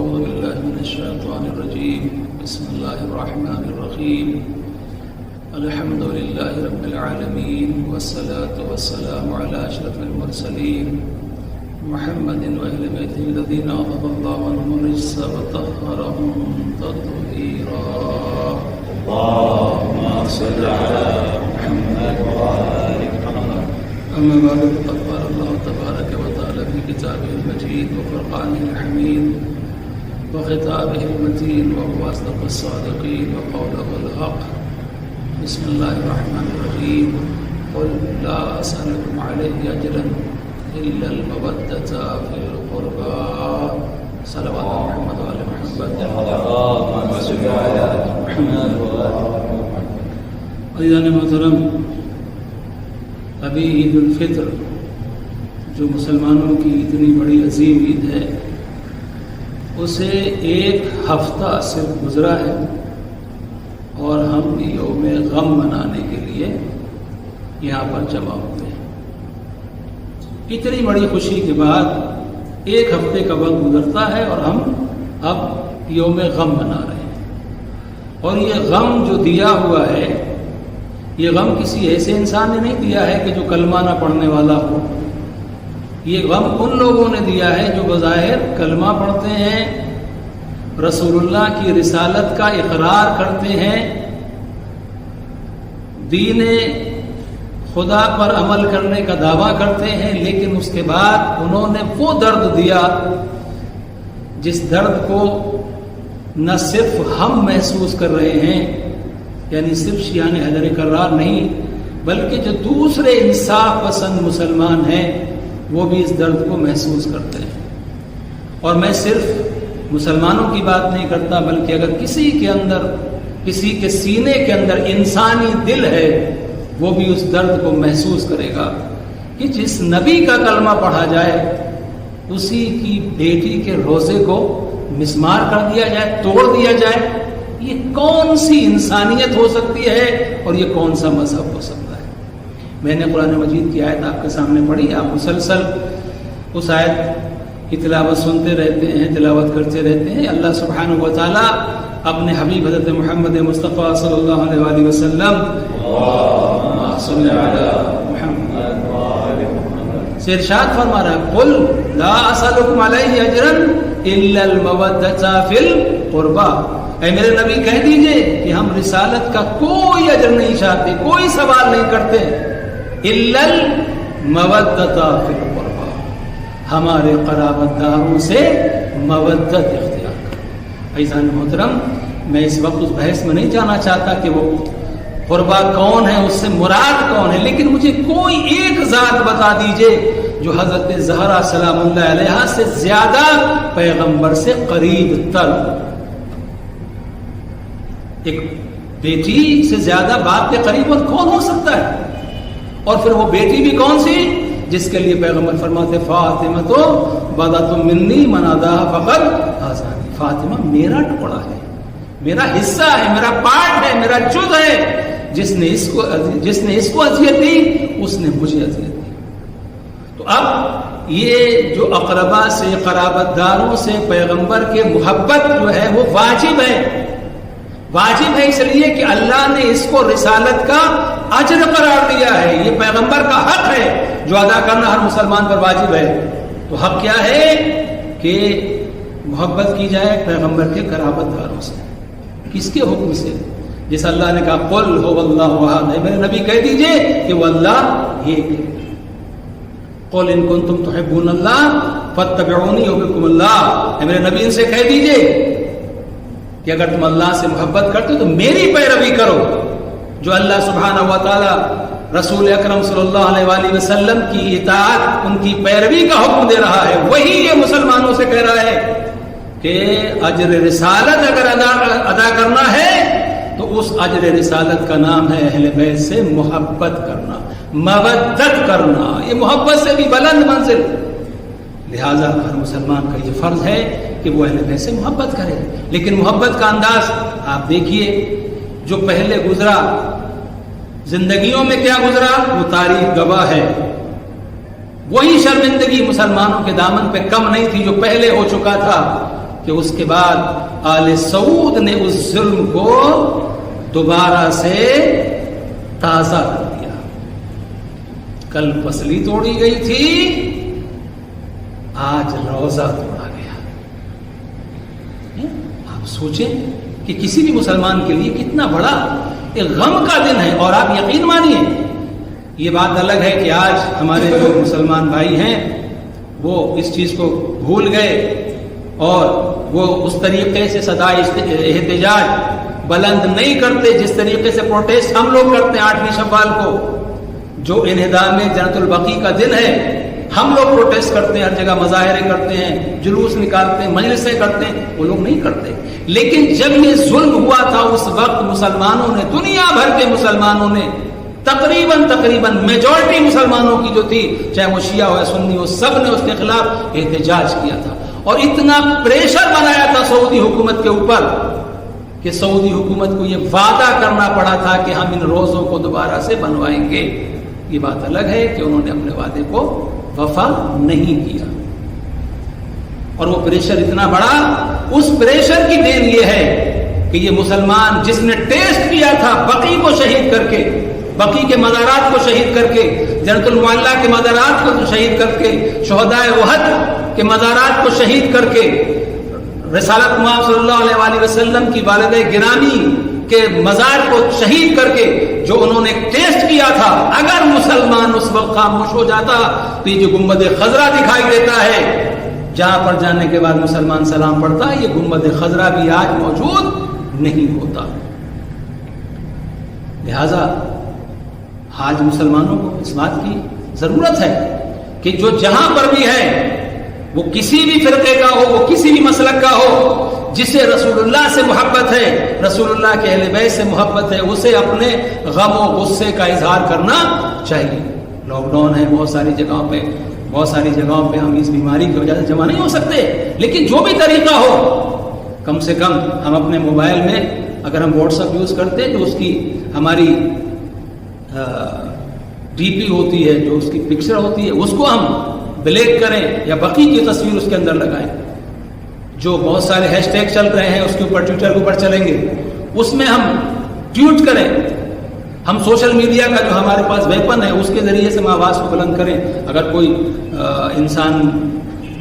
أعوذ بالله من الشيطان الرجيم بسم الله الرحمن الرحيم الحمد لله رب العالمين والصلاة والسلام على أشرف المرسلين محمد وأهل بيته الذين أذهب الله عنهم الرجس وطهرهم تطهيرا اللهم صل على محمد وآل محمد. أما بعد فقد قال الله تبارك وتعالى في كتابه المجيد وفرقانه الحميد وخطابه المتين وهو أصدق الصادقين وقوله الحق. بسم الله الرحمن الرحيم قل لا أسألكم عليه أجرا إلا المودة في القربى. صلوات محمد وآل محمد. اللهم صل على محمد وآل محمد. عزیزان محترم، ابھی عید الفطر جو مسلمانوں کی اتنی بڑی عظیم عید ہے اسے ایک ہفتہ صرف گزرا ہے اور ہم یوم غم منانے کے لیے یہاں پر جمع ہوئے ہیں. اتنی بڑی خوشی کے بعد ایک ہفتے کا وقت گزرتا ہے اور ہم اب یوم غم منا رہے ہیں. اور یہ غم جو دیا ہوا ہے یہ غم کسی ایسے انسان نے نہیں دیا ہے کہ جو کلمہ نہ پڑھنے والا ہو. یہ غم ان لوگوں نے دیا ہے جو بظاہر کلمہ پڑھتے ہیں، رسول اللہ کی رسالت کا اقرار کرتے ہیں، دین خدا پر عمل کرنے کا دعویٰ کرتے ہیں، لیکن اس کے بعد انہوں نے وہ درد دیا جس درد کو نہ صرف ہم محسوس کر رہے ہیں، یعنی صرف شیعان حیدر کرار نہیں بلکہ جو دوسرے انصاف پسند مسلمان ہیں وہ بھی اس درد کو محسوس کرتے ہیں. اور میں صرف مسلمانوں کی بات نہیں کرتا بلکہ اگر کسی کے اندر، کسی کے سینے کے اندر انسانی دل ہے وہ بھی اس درد کو محسوس کرے گا کہ جس نبی کا کلمہ پڑھا جائے اسی کی بیٹی کے روزے کو مسمار کر دیا جائے، توڑ دیا جائے. یہ کون سی انسانیت ہو سکتی ہے اور یہ کون سا مذہب ہو سکتا ہے؟ میں نے قرآن مجید کی آیت آپ کے سامنے پڑھی. آپ مسلسل اس آیت کی تلاوت سنتے رہتے ہیں، تلاوت کرتے رہتے ہیں. اللہ سبحانہ و تعالیٰ اپنے حبیب حضرت محمد مصطفیٰ صلی اللہ علیہ وآلہ وسلم صلی علی محمد سے ارشاد فرما رہا ہے قل لا اسألکم علیہ اجرا الا المودۃ فی القربى. اے میرے نبی کہہ دیجئے کہ ہم رسالت کا کوئی اجر نہیں چاہتے، کوئی سوال نہیں کرتے، الا المودۃ فی القربى، ہمارے قرابت داروں سے مودت اختیار کر. عزیزان محترم، میں اس وقت اس بحث میں نہیں جانا چاہتا کہ وہ قربا کون ہے، اس سے مراد کون ہے، لیکن مجھے کوئی ایک ذات بتا دیجئے جو حضرت زہرا سلام اللہ علیہا سے زیادہ پیغمبر سے قریب تر. ایک بیٹی سے زیادہ باپ کے قریب کون ہو سکتا ہے؟ اور پھر وہ بیٹی بھی کون سی جس کے لیے پیغمبر فرماتے فاطمہ تو بدۃ منی من عداها فقد آزانی. فاطمہ میرا ٹکڑا ہے، میرا حصہ ہے، میرا پارٹ ہے، میرا جز ہے. جس نے اس کو اذیت دی اس نے مجھے اذیت دی. تو اب یہ جو اقربا سے، قرابت داروں سے پیغمبر کے محبت جو ہے وہ واجب ہے. واجب ہے اس لیے کہ اللہ نے اس کو رسالت کا اجر قرار دیا ہے. یہ پیغمبر کا حق ہے جو ادا کرنا ہر مسلمان پر واجب ہے. تو حق کیا ہے کہ محبت کی جائے پیغمبر کے قرابت داروں سے. کس کے حکم سے؟ جس اللہ نے کہا قل هو اللہ احد، میرے نبی کہہ دیجئے کہ وہ اللہ ایک ہے. قل ان کنتم تحبون اللہ فاتبعونی یحببکم اللہ. میرے نبی ان سے کہہ دیجئے کہ اگر تم اللہ سے محبت کرتے تو میری پیروی کرو. جو اللہ سبحانہ و تعالی رسول اکرم صلی اللہ علیہ وآلہ وسلم کی اطاعت، ان کی پیروی کا حکم دے رہا ہے، وہی یہ مسلمانوں سے کہہ رہا ہے کہ اجر رسالت اگر ادا کرنا ہے تو اس اجر رسالت کا نام ہے اہل بیت سے محبت کرنا، مودت کرنا. یہ محبت سے بھی بلند منزل. لہذا ہر مسلمان کا یہ فرض ہے کہ وہ اہل بیت سے محبت کرے. لیکن محبت کا انداز آپ دیکھیے، جو پہلے گزرا زندگیوں میں کیا گزرا وہ تاریخ گواہ ہے. وہی شرمندگی مسلمانوں کے دامن پہ کم نہیں تھی جو پہلے ہو چکا تھا. کہ اس کے بعد آل سعود نے اس ظلم کو دوبارہ سے تازہ کر دیا. کل پسلی توڑی گئی تھی, آج روزہ توڑا گیا. آپ سوچیں کہ کسی بھی مسلمان کے لیے کتنا بڑا ایک غم کا دن ہے. اور آپ یقین مانیے, یہ بات الگ ہے کہ آج ہمارے جو مسلمان بھائی ہیں وہ اس چیز کو بھول گئے اور وہ اس طریقے سے صدائے احتجاج بلند نہیں کرتے جس طریقے سے پروٹیسٹ ہم لوگ کرتے ہیں 8ویں شوال کو, جو انہدام جنت البقیع کا دن ہے. ہم لوگ پروٹیسٹ کرتے ہیں, ہر جگہ مظاہرے کرتے ہیں, جلوس نکالتے ہیں, مجلسیں کرتے ہیں, وہ لوگ نہیں کرتے. لیکن جب یہ ظلم ہوا تھا اس وقت مسلمانوں نے, دنیا بھر کے مسلمانوں نے, تقریباً میجورٹی مسلمانوں کی جو تھی, چاہے وہ شیعہ ہو یا سنی ہو, سب نے اس کے خلاف احتجاج کیا تھا. اور اتنا پریشر بنایا تھا سعودی حکومت کے اوپر کہ سعودی حکومت کو یہ وعدہ کرنا پڑا تھا کہ ہم ان روزوں کو دوبارہ سے بنوائیں گے. یہ بات الگ ہے کہ انہوں نے اپنے وعدے کو وفا نہیں کیا, اور وہ پریشر اتنا بڑا. اس پریشر کی دین یہ ہے کہ یہ مسلمان جس نے ٹیسٹ کیا تھا بقیع کو شہید کر کے, بقیع کے مزارات کو شہید کر کے, جنت المعلیٰ کے مزارات کو شہید کر کے, شہدائے احد کے مزارات کو شہید کر کے, رسالت محمد صلی اللہ علیہ وآلہ وسلم کی والدہ گرامی کے مزار کو شہید کر کے جو انہوں نے ٹیسٹ کیا تھا, اگر مسلمان اس وقت خاموش ہو جاتا تو یہ جو گنبد خضرا دکھائی دیتا ہے, جہاں پر جانے کے بعد مسلمان سلام پڑھتا ہے, یہ گنبد خضرا بھی آج موجود نہیں ہوتا. لہذا آج مسلمانوں کو اس بات کی ضرورت ہے کہ جو جہاں پر بھی ہے, وہ کسی بھی فرقے کا ہو, وہ کسی بھی مسلک کا ہو, جسے رسول اللہ سے محبت ہے, رسول اللہ کے اہل بیت سے محبت ہے, اسے اپنے غم و غصے کا اظہار کرنا چاہیے. لاک ڈاؤن ہے بہت ساری جگہوں پہ ہم اس بیماری کی وجہ سے جمع نہیں ہو سکتے, لیکن جو بھی طریقہ ہو, کم سے کم ہم اپنے موبائل میں اگر ہم واٹس ایپ یوز کرتے ہیں تو اس کی ہماری ڈی پی ہوتی ہے, جو اس کی پکچر ہوتی ہے, اس کو ہم بلیک کریں یا بقیع کی تصویر اس کے اندر لگائیں. جو بہت سارے ہیش ٹیگ چل رہے ہیں اس کے اوپر, ٹویٹر کے اوپر چلیں گے, اس میں ہم ٹویٹ کریں. ہم سوشل میڈیا کا جو ہمارے پاس ویپن ہے اس کے ذریعے سے ہم آواز کو بلند کریں. اگر کوئی انسان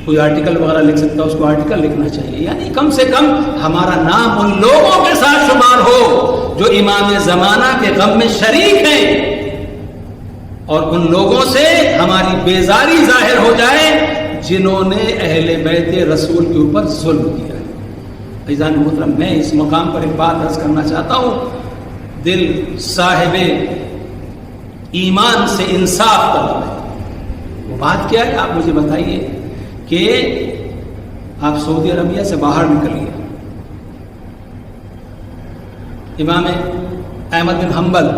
کوئی آرٹیکل وغیرہ لکھ سکتا ہے اس کو آرٹیکل لکھنا چاہیے. یعنی کم سے کم ہمارا نام ان لوگوں کے ساتھ شمار ہو جو امام زمانہ کے غم میں شریک ہیں, اور ان لوگوں سے ہماری بیزاری ظاہر ہو جائے جنہوں نے اہل بیت رسول کے اوپر ظلم کیا ہے. عزیزان محترم, میں اس مقام پر ایک بات عرض کرنا چاہتا ہوں. دل صاحب ایمان سے انصاف طلب ہے. وہ بات کیا ہے آپ مجھے بتائیے کہ آپ سعودی عربیہ سے باہر نکلیے, امام احمد بن حنبل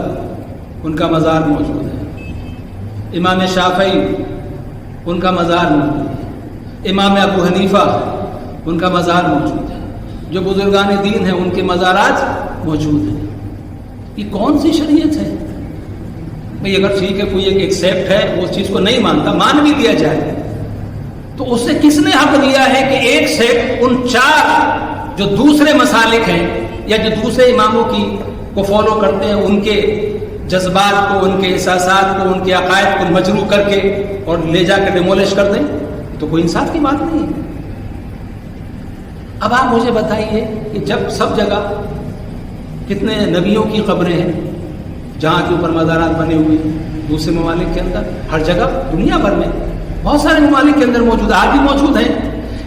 ان کا مزار موجود ہے, امام شافعی ان کا مزار موجود ہے, امام ابو حنیفہ ان کا مزار موجود ہے, جو بزرگان دین ہیں ان کے مزارات موجود ہیں. یہ کون سی شریعت ہے بھئی؟ اگر ٹھیک ہے کوئی ایک سیکٹ ہے وہ اس چیز کو نہیں مانتا, مان بھی دیا جائے, تو اس سے کس نے حق دیا ہے کہ ایک سیکٹ ان 4 جو دوسرے مسالک ہیں یا جو دوسرے اماموں کی کو فالو کرتے ہیں ان کے جذبات کو, ان کے احساسات کو, ان کے عقائد کو مجروح کر کے اور لے جا کے ڈیمولش کر دیں, تو کوئی انصاف کی بات نہیں ہے. اب آپ مجھے بتائیے کہ جب سب جگہ کتنے نبیوں کی قبریں ہیں جہاں کے اوپر مزارات بنے ہوئے ہیں, دوسرے ممالک کے اندر, ہر جگہ دنیا بھر میں بہت سارے ممالک کے اندر موجود, آج بھی موجود ہیں,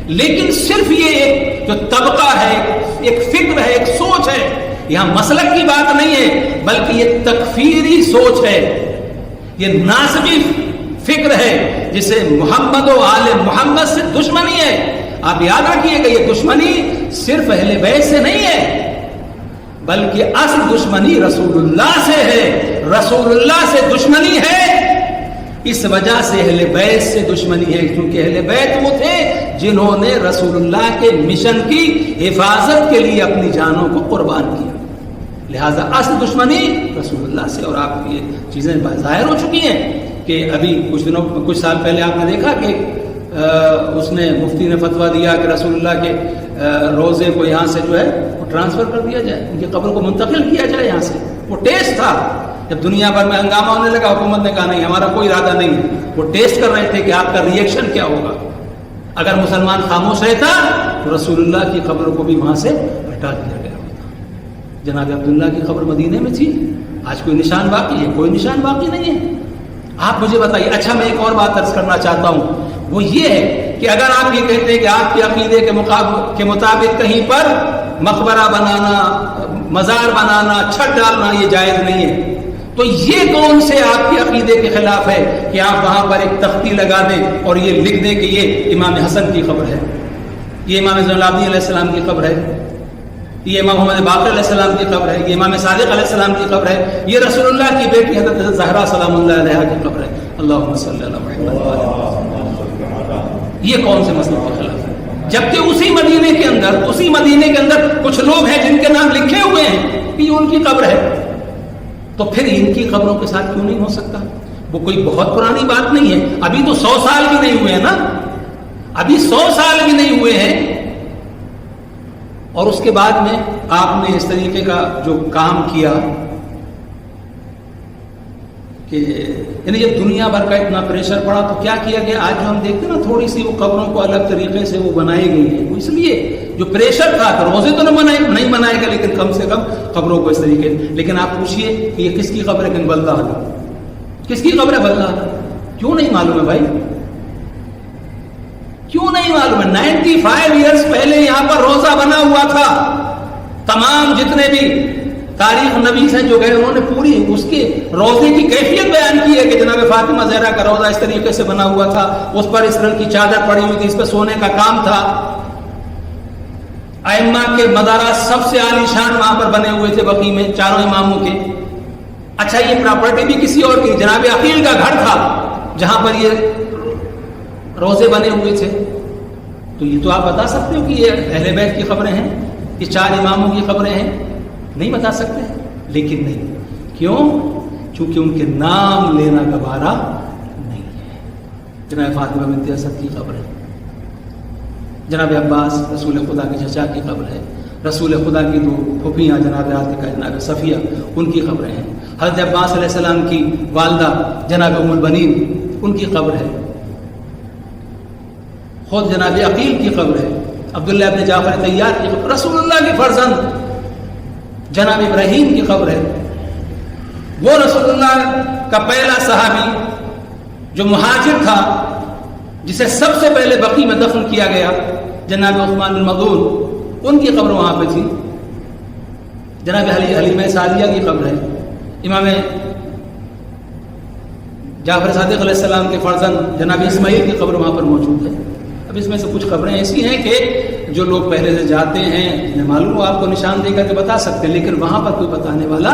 لیکن صرف یہ ایک جو طبقہ ہے, ایک فکر ہے, ایک سوچ ہے, یہاں مسلک کی بات نہیں ہے بلکہ یہ تکفیری سوچ ہے, یہ ناسبی فکر ہے جسے محمد و آل محمد سے دشمنی ہے. آپ یاد رکھیے گا یہ دشمنی صرف اہل بیت سے نہیں ہے بلکہ اصل دشمنی رسول اللہ سے ہے. رسول اللہ سے دشمنی ہے, اس وجہ سے اہل بیت سے دشمنی ہے, کیونکہ اہل بیت وہ تھے جنہوں نے رسول اللہ کے مشن کی حفاظت کے لیے اپنی جانوں کو قربان کیا. لہذا اصل دشمنی رسول اللہ سے. اور آپ یہ چیزیں ظاہر ہو چکی ہیں کہ ابھی کچھ سال پہلے آپ نے دیکھا کہ اس نے مفتی نے فتویٰ دیا کہ رسول اللہ کے روزے کو یہاں سے جو ہے وہ ٹرانسفر کر دیا جائے، ان کی قبر کو منتقل کیا جائے یہاں سے. وہ ٹیسٹ تھا. جب دنیا بھر میں ہنگامہ ہونے لگا حکومت نے کہا نہیں ہمارا کوئی ارادہ نہیں ہے. وہ ٹیسٹ کر رہے تھے کہ آپ کا ری ایکشن کیا ہوگا. اگر مسلمان خاموش رہتا تو رسول اللہ کی قبر کو بھی وہاں سے ہٹا دیا گیا ہوتا. جناب عبداللہ کی قبر مدینے میں تھی. آج کوئی نشان باقی ہے؟ کوئی نشان باقی نہیں ہے. آپ مجھے بتائیے. اچھا میں ایک اور بات عرض کرنا چاہتا ہوں، وہ یہ ہے کہ اگر آپ یہ کہتے ہیں کہ آپ کے عقیدے کے مطابق کہیں پر مقبرہ بنانا، مزار بنانا، چھت ڈالنا یہ جائز نہیں ہے، تو یہ کون سے آپ کے عقیدے کے خلاف ہے کہ آپ وہاں پر ایک تختی لگا دیں اور یہ لکھ دیں کہ یہ امام حسن کی قبر ہے، یہ امام زین العابدین علیہ السلام کی قبر ہے، یہ امام محمد باقر علیہ السلام کی قبر ہے، یہ امام صادق علیہ السلام کی قبر ہے، یہ رسول اللہ کی بیٹی حضرت زہرا سلام اللہ علیہا کی قبر ہے. اللہم صلی اللہ محمد. یہ کون سے مسئلے کے خلاف ہے؟ جبکہ اسی مدینے کے اندر کچھ لوگ ہیں جن کے نام لکھے ہوئے ہیں کہ یہ ان کی قبر ہے. تو پھر ان کی قبروں کے ساتھ کیوں نہیں ہو سکتا؟ وہ کوئی بہت پرانی بات نہیں ہے. ابھی تو 100 سال بھی نہیں ہوئے ہیں نا. ابھی 100 سال بھی نہیں ہوئے ہیں. اور اس کے بعد میں آپ نے اس طریقے کا جو کام کیا کہ یعنی جب دنیا بھر کا اتنا پریشر پڑا تو کیا کیا گیا؟ آج جو ہم دیکھتے ہیں نا تھوڑی سی وہ قبروں کو الگ طریقے سے وہ بنائی گئی ہیں، وہ اس لیے جو پریشر تھا تو روزے تو نہیں بنائے گا لیکن کم سے کم قبروں کو اس طریقے. لیکن آپ پوچھئے کہ یہ کس کی قبر ہے؟ کہ بلدہ کس کی قبر ہے؟ بلدہ. کیوں نہیں معلوم ہے بھائی؟ کیوں نہیں معلوم ہے؟ 95 ایئرز پہلے یہاں پر روزہ بنا ہوا تھا. تمام جتنے بھی تاریخ نویس ہیں جو گئے انہوں نے پوری اس کے روزے کی کیفیت بیان کی ہے کہ جناب فاطمہ زہرا کا روزہ اس طریقے سے بنا ہوا تھا، اس پر اس رنگ کی چادر پڑی ہوئی تھی، اس پہ سونے کا کام تھا. ائمہ کے مزارات سب سے عالی شان وہاں پر بنے ہوئے تھے بقیع میں، چاروں اماموں کے. اچھا یہ پراپرٹی بھی کسی اور کی، جناب عقیل کا گھر تھا جہاں پر یہ روزے بنے ہوئے تھے. تو یہ تو آپ بتا سکتے ہو کہ یہ اہل بیت کی خبریں ہیں، یہ 4 اماموں کی خبریں ہیں؟ نہیں بتا سکتے. لیکن نہیں. کیوں؟ چونکہ ان کے نام لینا گوارا نہیں ہے. جناب فاطمہ بنت اسد کی خبر ہے، جناب عباس رسول خدا کے چچا کی خبر ہے، رسول خدا کی 2 پھوپھیاں جناب عاتقہ جناب صفیہ ان کی خبریں ہیں، حضرت عباس علیہ السلام کی والدہ جناب ام البنین ان کی خبر ہے، خود جناب عقیل کی خبر ہے، عبداللہ ابن جعفر طیار کی خبر، رسول اللہ کی فرزند جناب ابراہیم کی خبر ہے. وہ رسول اللہ کا پہلا صحابی جو مہاجر تھا جسے سب سے پہلے بقیع میں دفن کیا گیا جناب عثمان بن مظعون ان کی خبر وہاں پہ تھی. جناب حلیمہ سعدیہ کی خبر ہے. امام جعفر صادق علیہ السلام کے فرزند جناب اسماعیل کی خبر وہاں پر موجود ہے. اب اس میں سے کچھ خبریں ایسی ہیں کہ جو لوگ پہلے سے جاتے ہیں جنہیں معلوم ہو آپ کو نشان دے کر کے بتا سکتے ہیں، لیکن وہاں پر کوئی بتانے والا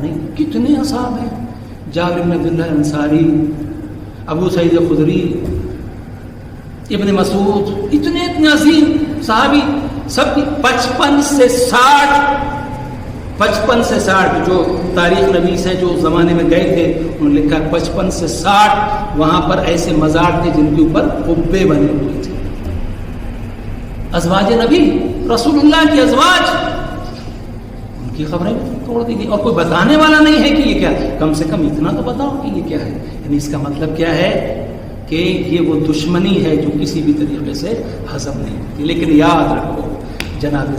نہیں. کتنے اصحاب ہیں؟ جابر بن عبداللہ انصاری، ابو سعید خدری، ابن مسعود، اتنے عظیم صحابی سب کی 55 سے 60 جو تاریخ نویس ہیں جو زمانے میں گئے تھے انہوں نے لکھا 55 سے 60 وہاں پر ایسے مزار تھے جن کے اوپر قبے بنے ہوئے تھے. ازواج نبی رسول اللہ کی ازواج ان کی خبریں توڑ دی گئی اور کوئی بتانے والا نہیں ہے کہ یہ کیا ہے. کم سے کم اتنا تو بتاؤ کہ یہ کیا ہے. یعنی اس کا مطلب کیا ہے کہ یہ وہ دشمنی ہے جو کسی بھی طریقے سے ہضم نہیں ہوتی. لیکن یاد رکھو جناب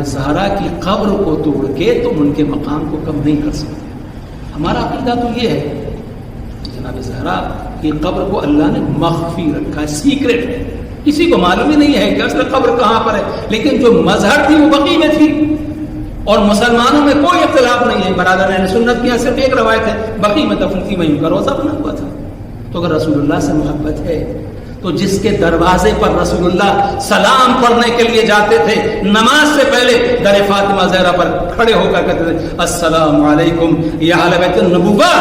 زہرا کی قبر کو توڑ کے تم ان کے مقام کو کم نہیں کر سکتے. ہمارا عقیدہ تو یہ ہے کہ جناب زہرا کی قبر کو اللہ نے مخفی رکھا ہے، سیکرٹ ہے، کسی کو معلوم ہی نہیں ہے کہ اصل قبر کہاں پر ہے. لیکن جو مظہر تھی وہ بقیع میں تھی اور مسلمانوں میں کوئی اختلاف نہیں ہے. برادر اہل سنت کی یہاں صرف ایک روایت ہے بقیع میں دفن تھی، وہیں کا روزہ بنا ہوا تھا. تو اگر رسول اللہ سے محبت ہے تو جس کے دروازے پر رسول اللہ سلام پڑھنے کے لیے جاتے تھے نماز سے پہلے در فاطمہ زہرا پر کھڑے ہو کر کہتے تھے السلام علیکم یا اہل بیت النبوہ،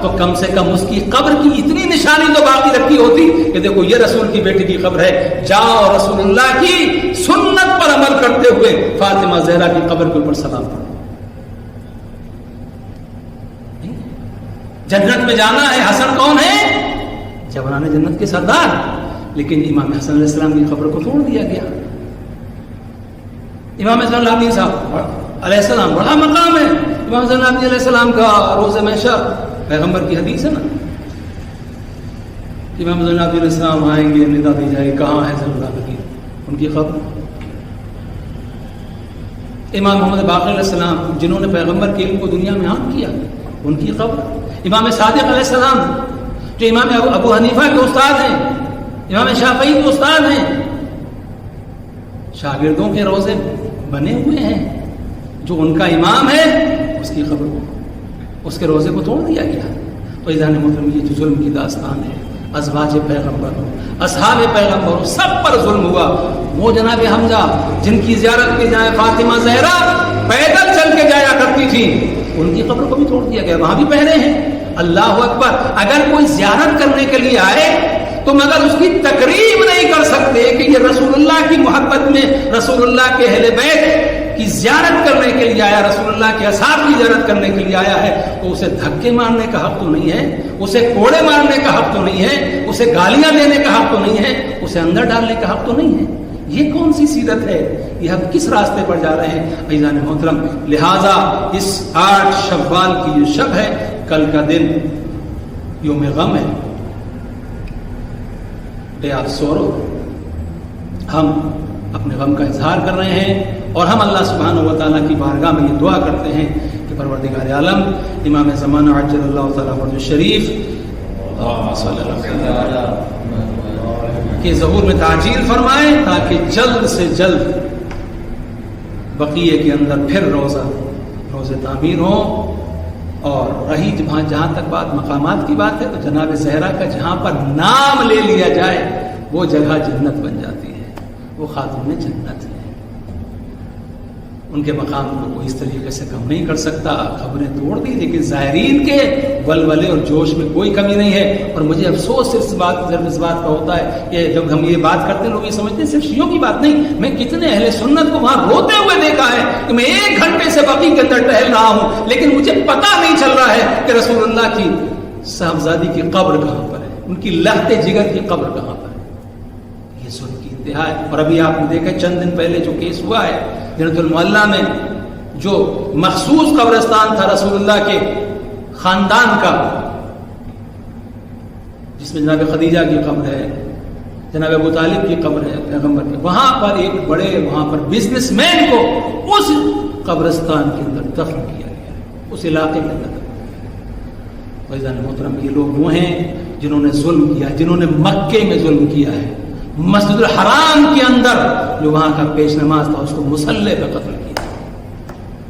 تو کم سے کم اس کی قبر کی اتنی نشانی تو باقی رکھی ہوتی کہ دیکھو یہ رسول کی بیٹی کی قبر ہے، جاؤ رسول اللہ کی سنت پر عمل کرتے ہوئے فاطمہ زہرا کی قبر کے اوپر سلام پڑھو. جنت میں جانا ہے. حسن کون ہے؟ باچا بنانے جنت کے سردار، لیکن امام حسن علیہ السلام کی قبر کو توڑ دیا گیا. امام حسن العابدین صاحب علیہ السلام بڑا مقام ہے. امام حسن العابدین علیہ السلام کا روز محشر پیغمبر کی حدیث ہے نا. امام حسن العابدین علیہ السلام آئیں گے، ندا دی جائے کہاں ہے حسن العابدین، ان کی قبر. امام محمد باقر علیہ السلام جنہوں نے پیغمبر کے علم کو دنیا میں عام کیا، ان کی قبر. امام صادق علیہ السلام جو امام ابو حنیفہ کے استاد ہیں، امام شافعی کے استاد ہیں، شاگردوں کے روزے بنے ہوئے ہیں. جو ان کا امام ہے اس کی قبر کو، اس کے روزے کو توڑ دیا گیا. تو عزیزان محترم، یہ جو ظلم کی داستان ہے، ازواج پیغمبر، اصحاب پیغمبر، سب پر ظلم ہوا. وہ جناب حمزہ جن کی زیارت کے جائے فاطمہ زہرا پیدل چل کے جایا کرتی تھی، ان کی قبر کو بھی توڑ دیا گیا. وہاں بھی پہرے ہیں. اللہ اکبر. اگر کوئی زیارت کرنے کے لیے آئے تو مگر اس کی تقریب نہیں کر سکتے کہ یہ رسول اللہ کی محبت میں رسول اللہ کے اہل بیت کی زیارت کرنے کے لیے آیا، رسول اللہ کے اصحاب کی زیارت کرنے کے لیے آیا ہے، تو اسے دھکے مارنے کا حق تو نہیں ہے، اسے کوڑے مارنے کا حق تو نہیں ہے، اسے گالیاں دینے کا حق تو نہیں ہے، اسے اندر ڈالنے کا حق تو نہیں ہے. یہ کون سی سیرت ہے؟ یہ ہم کس راستے پر جا رہے ہیں عزیزان محترم؟ لہذا اس 8 شوال کی جو شب ہے، کل کا دن یوم غم ہے، ڈے آف سورو. ہم اپنے غم کا اظہار کر رہے ہیں اور ہم اللہ سبحانہ و تعالیٰ کی بارگاہ میں یہ دعا کرتے ہیں کہ پروردگار عالم امام زمانہ عجل اللہ تعالیٰ فرج شریف کے ظہور میں تعجیل فرمائے، تاکہ جلد سے جلد بقیہ کے اندر پھر روزے تعمیر ہو. اور رہی جہاں تک بات مقامات کی بات ہے، تو جناب زہرا کا جہاں پر نام لے لیا جائے وہ جگہ جنت بن جاتی ہے. وہ خاتون جنت ہے، ان کے مقام کو کوئی اس طریقے سے کم نہیں کر سکتا. خبریں توڑ دی، لیکن زائرین کے ولولے اور جوش میں کوئی کمی نہیں ہے. اور مجھے افسوس صرف اس بات کا ہوتا ہے کہ جب ہم یہ بات کرتے ہیں لوگ یہ سمجھتے ہیں صرف شیعوں کی بات نہیں. میں کتنے اہل سنت کو وہاں روتے ہوئے دیکھا ہے کہ میں 1 گھنٹے سے بقیع کے اندر ٹہل رہا ہوں، لیکن مجھے پتہ نہیں چل رہا ہے کہ رسول اللہ کی صاحبزادی کی قبر کہاں پر ہے، ان کی لہتے جگر کی قبر کہاں پر ہے. یہ ظلم کی انتہا ہے. اور ابھی آپ نے دیکھا چند دن پہلے جو کیس ہوا ہے جنت المعلا میں، جو مخصوص قبرستان تھا رسول اللہ کے خاندان کا، جس میں جناب خدیجہ کی قبر ہے، جناب ابو طالب کی قبر ہے پیغمبر کی، وہاں پر ایک بڑے بزنس مین کو اس قبرستان کے اندر دفن کیا گیا، اس علاقے کے اندر. عزیزان محترم، یہ لوگ وہ ہیں جنہوں نے ظلم کیا، جنہوں نے مکے میں ظلم کیا ہے. مسجد الحرام کے اندر جو وہاں کا پیش نماز تھا اس کو مسلح پہ قتل کیا.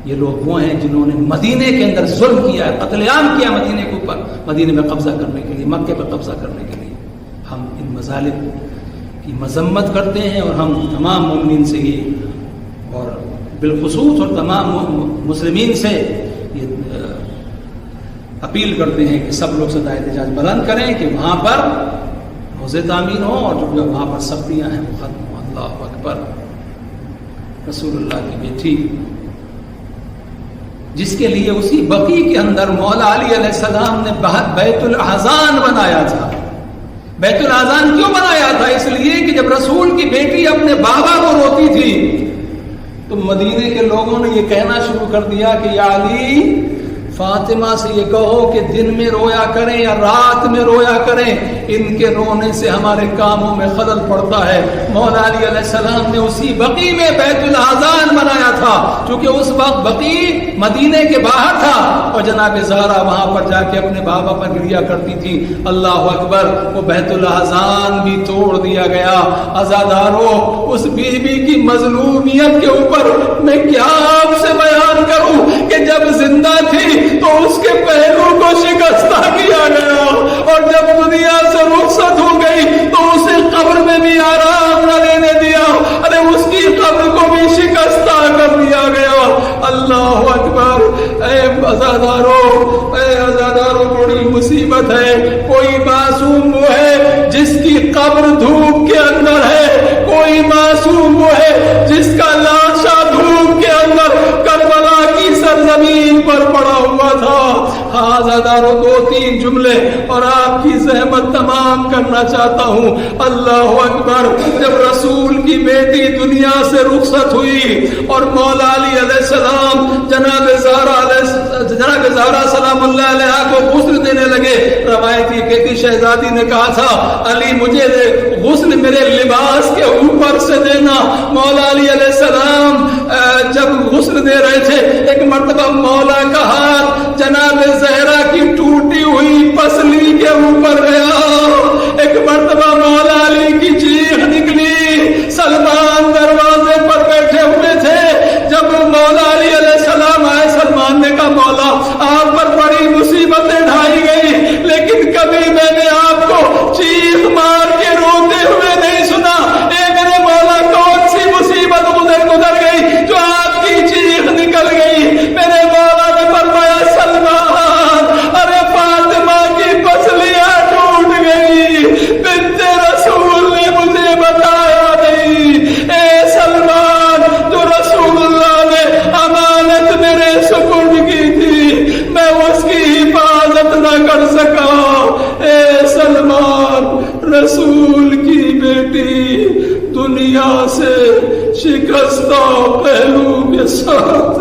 یہ لوگ وہ ہیں جنہوں نے مدینے کے اندر ظلم کیا ہے، قتل عام کیا مدینے کے اوپر، مدینے میں قبضہ کرنے کے لیے، مکے پہ قبضہ کرنے کے لیے. ہم ان مظالم کی مذمت کرتے ہیں اور ہم تمام مومنین سے یہ، اور بالخصوص اور تمام مسلمین سے یہ اپیل کرتے ہیں کہ سب لوگ صدائے احتجاج بلند کریں کہ وہاں پر روزے تعمیر ہوں اور جو وہاں پر سختیاں ہیں وہ ختم ہوں. اللہ اکبر. رسول اللہ کی بیٹی جس کے لیے اسی بقیع کے اندر مولا علی علیہ السلام نے بیت الاحزان بنایا تھا. بیت الاحزان کیوں بنایا تھا؟ اس لیے کہ جب رسول کی بیٹی اپنے بابا کو روتی تھی تو مدینے کے لوگوں نے یہ کہنا شروع کر دیا کہ یا علی، فاطمہ سے یہ کہو کہ دن میں رویا کریں یا رات میں رویا کریں، ان کے رونے سے ہمارے کاموں میں خلل پڑتا ہے. مولا علی علیہ السلام نے اسی بقیع میں بیت الاحزان بنایا تھا، کیونکہ اس وقت بقیع مدینے کے باہر تھا اور جناب زہرا وہاں پر جا کے اپنے بابا پر گریا کرتی تھی. اللہ اکبر. وہ بیت الاحزان بھی توڑ دیا گیا. عزادارو، اس بی بی کی مظلومیت کے اوپر میں کیا آپ سے بیان کروں کہ جب زندہ تھی تو اس کے پہلو کو شکستہ کیا گیا، اور جب دنیا سے رخصت ہو گئی تو اسے قبر میں بھی آرام نہ لینے دیا. ارے اس کی قبر کو بھی شکستہ کر دیا گیا. اللہ اکبر. اے عزادارو، بڑی مصیبت ہے. کوئی معصوم وہ ہے جس کی قبر دھوپ کے اندر ہے، کوئی معصوم وہ ہے جس کا لاشا دھوپ کے اندر کربلا کی سرزمین پر پڑا ہوا تھا. عزادارو، اور 2-3 جملے اور آپ کی زحمت تمام کرنا چاہتا ہوں. اللہ اکبر. جب رسول کی بیٹی دنیا سے رخصت ہوئی اور مولا علی علیہ السلام جناب زہرا سلام اللہ علیہا کو غسل دینے لگے. روایت یہ کہتی شہزادی نے کہا تھا علی مجھے غسل میرے لباس کے اوپر سے دینا. مولا علی علیہ السلام جب غسل دے رہے تھے ایک مرتبہ مولا کا ہاتھ جناب زہرا کی ٹوٹی ہوئی پسلی کے اوپر گیا. ایک مرتبہ مولا علی کی چیخ نکلی. سلمان دروازے پر بیٹھے ہوئے تھے. جب مولا علی علیہ السلام آئے سلمان نے کہا مولا آپ پر بڑی مصیبتیں ڈھائی گئی لیکن کبھی میں نے آپ کو چیخ مار کے روتے ہوئے نہیں سنا. میرے مولا کون سی مصیبت گزر گئی جو آپ کی چیخ نکل گئی. میرے مولا نے فرمایا سلمان ارے فاطمہ کی پسلیاں ٹوٹ گئی. بنت رسول نے مجھے بتایا نہیں. اے سلمان جو رسول اللہ نے امانت میرے سپرد کی تھی میں اس کی حفاظت نہ کر سکا. اے سلمان رسول کی بیٹی دنیا سے شکستہ پہلو کے ساتھ